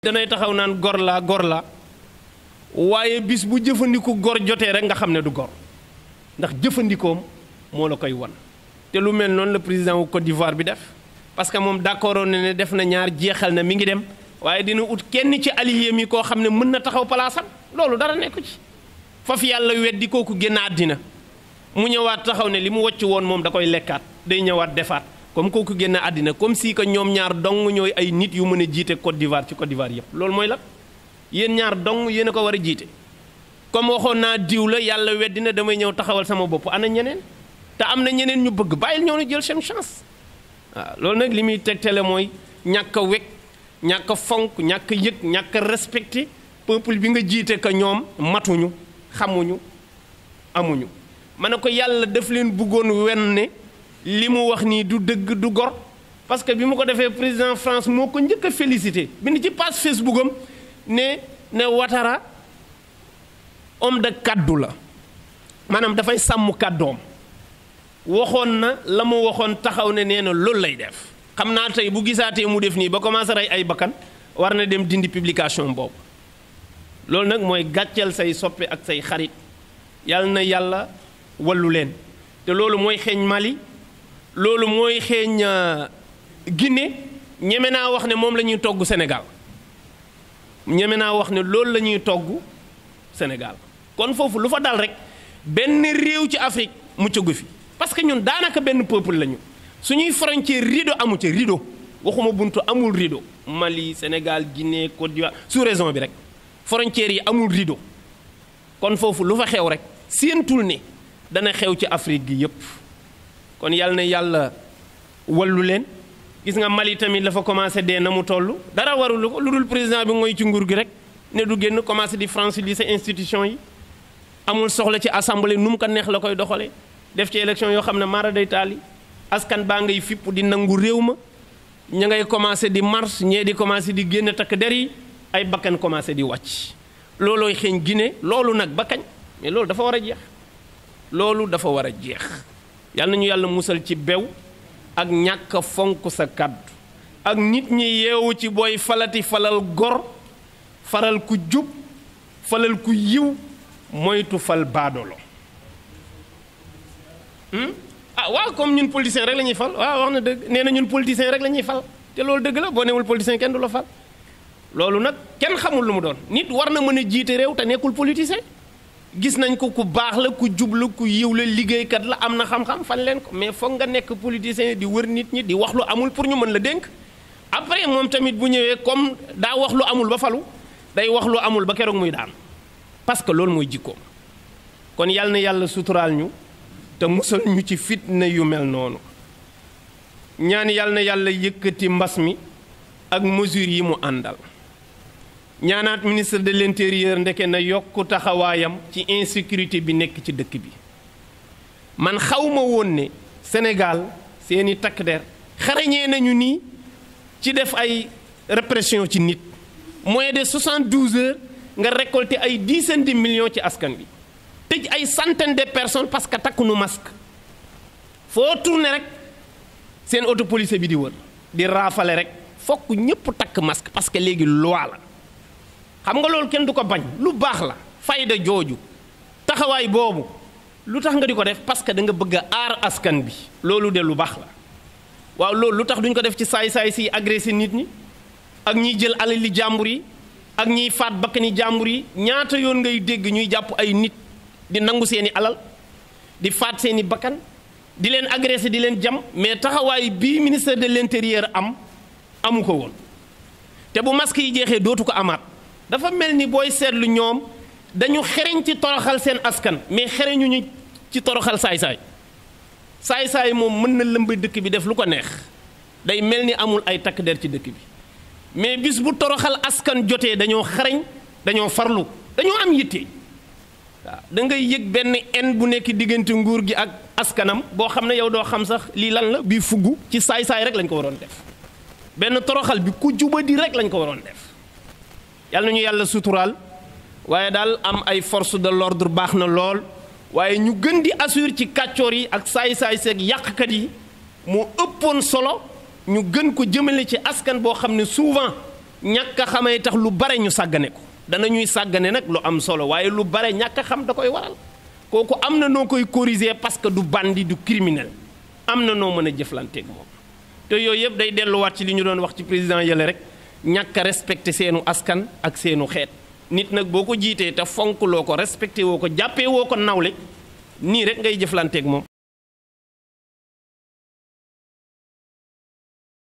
danay taxaw naan gor la waaye bis bu jëfandiku gor jotee rek nga xam ne du gor ndax jëfandikoom moo la koy wan te lu mel noonu le président wu Côte d'Ivoire bi def parce que moom d'accord ne def na ñaar jeexal na mi ngi dem waaye dina ut kenn ci allié mi koo xam ne mën na taxaw palaasam loolu dara nekku ci faf yàlla weddi kooku génn àddina mu ñëwaat taxaw ne li mu wocc woon moom da koy lekkaat day ñëwaat defaat comme kooku génn àddina comme si que ñoom ñaar dong ñooy ay nit yu mën a jiite Côte d'Ivoire ci Côte d'Ivoire yépp loolu mooy la yéen ñaar dong yéen a ko war a jiite comme waxoon naa diw la yàlla weddi na damay ñëw taxawal sama bopp ana ñeneen te am na ñeneen ñu bëgg bàyyil ñoo na jël seen chance waaw loolu nag li muy tegtale mooy ñàkk a wekk ñàkk a fonk ñàkk a yëg ñàkk a respecté peuple bi nga jiite que ñoom matuñu xamuñu amuñu ma ne ko yàlla daf leen bëggoon wen ne li mu wax nii du dëgg du gor parce que bi mu ko defee président France moo ko njëkk a félicité bind ci page Facebook am ne Ouattara homme de kaddu la maanaam dafay sàmm kàddoom waxoon na la mu waxoon taxaw ne nee na loolu lay def xam naa tey bu gisaatee mu def nii ba commencé rey ay bakkan war na dem dindi publication boobu loolu nag mooy gàcceel say soppe ak say xarit yàlla na yàlla wallu leen te loolu mooy xeeñ Mali loolu mooy xeeñ Guinée ñeme naa wax ne moom la ñuy togg Sénégal ñeme naa wax ne loolu la ñuy togg Sénégal kon foofu lu fa dal rek benn réew ci Afrique muccagu fi parce que ñun daanaka benn peuple lañu suñuy frontière rideau amu ci rideau waxuma buntu amul rideau Mali Sénégal Guinée Côte d'Ivoire sous raison bi rek frontières yi amul rideau kon foofu lu fa xew rek séentul ne dana xew ci Afrique gi yépp kon yàlla na yàlla wallu leen gis nga Mali tamit la fa commencé dee na mu toll dara warul ko lu dul président bi mooy ci nguur gi rek ne du génn commencé di franciliser institution yi amul soxla ci assemblée nu mu ko neex la koy doxalee def ci élection yoo xam ne mara day taali askan baa ngay fipp di nangu réew ma ña ngay commencé di marche ñee di commencé di génn takk der yi ay bakkan commencé di wàcc loolooy xeeñ Guinée loolu nag ba kañ mais loolu dafa war a jeex loolu dafa war a jeex yàlla nañu yàlla musal ci bew ak ñàkk fonk sa kàddu ak nit ñi yeewu ci booy falati falal gor faral ku jub falal ku yiw moytu fal baadolo ah waaw comme ñun politicien rek la ñuy fal waaw wax na dëgg nee na ñun politicien rek la ñuy fal te loolu dëgg la boo newul politicien kenn du la fal loolu nag kenn xamul lu mu doon nit war na mën a jiite réew te nekkul politicien gis nañ ko ku baax la ku jub la ku yiw la liggéeykat la am na xam-xam fan leen ko mais foog nga nekk politicien di wër nit ñi di wax lu amul pour ñu mën la dénk après moom tamit bu ñëwee comme daa wax lu amul ba falu day wax lu amul ba keroog muy daan parce que loolu mooy jikkoom kon yàlla na yàlla suturaal ñu te musal ñu ci fitna yu mel noonu ñaan yàlla na yàlla yëkkati mbas mi ak mesures yi mu àndal ñaanaat ministre de l'intérieur ndeke na yokk taxawaayam ci insécurité bi nekk ci dëkk bi man xawma woon ne Sénégal seeni takk der xarañee nañu nii ci def ay répression ci nit moins de 72 heures nga récolter ay dizaines de millions ci askan bi tëj ay centaines de personnes parce que takku nu masque foo tourné rek seen auto police bi di wër di raafale rek fokk ñëpp takk masque parce que léegi loi la xam nga loolu kenn du ko bañ lu baax la fayda jooju taxawaay boobu lu tax nga di ko def parce que da nga bëgg a aar askan bi loolu de lu baax la waaw loolu lu tax duñ ko def ci saay-saay si agressé nit ñi ak ñiy jël alali jàmbur yi ak ñiy faat bakkani jàmbur yi ñaata yoon ngay dégg ñuy jàpp ay nit di nangu seeni alal di faat seeni bakkan di leen agressé di leen jam mais taxawaay bii ministère de l'intérieur amu ko woon te bu masque yi jeexee dootu ko amaat dafa mel ni booy seetlu ñoom dañu xereñ ci toroxal seen askan mais xereñuñu ci toroxal saay-saay saay-saay moom mën na lëmb dëkk bi def lu ko neex day mel ni amul ay takk der ci dëkk bi mais bis bu toroxal askan jotee dañoo xarañ dañoo farlu dañoo am yitte waaw da ngay yëg benn en bu nekk diggante nguur gi ak askanam boo xam ne yow doo xam sax lii lan la bii fugg ci saay-saay rek lañ ko waroon def benn toroxal bi ku jubadi rek lañ ko waroon def yàlla nañu yàlla suturaal waaye daal am ay force de l'ordre baax na lool waaye ñu gën di assurer ci kàccoor yi ak saay-saay seeg yàqkat yi moo ëppoon solo ñu gën ko jëmale ci askan boo xam ne souvent ñàkk a xamee tax lu bare ñu sàggane ko danañuy sàggane nag lu am solo waaye lu bare ñàkk a xam da koy waral kooku am na noo koy corriger parce que du bandi du criminel am na noo mën a jëflanteeg moom te yooyu yëpp day delluwaat ci li ñu doon wax ci président yële rek ñàkk a respecté seenu askan ak seenu xeet nit nag boo ko jiitee te fonk loo ko respecté woo ko jàppee woo ko nawle nii rek ngay jëflanteeg moom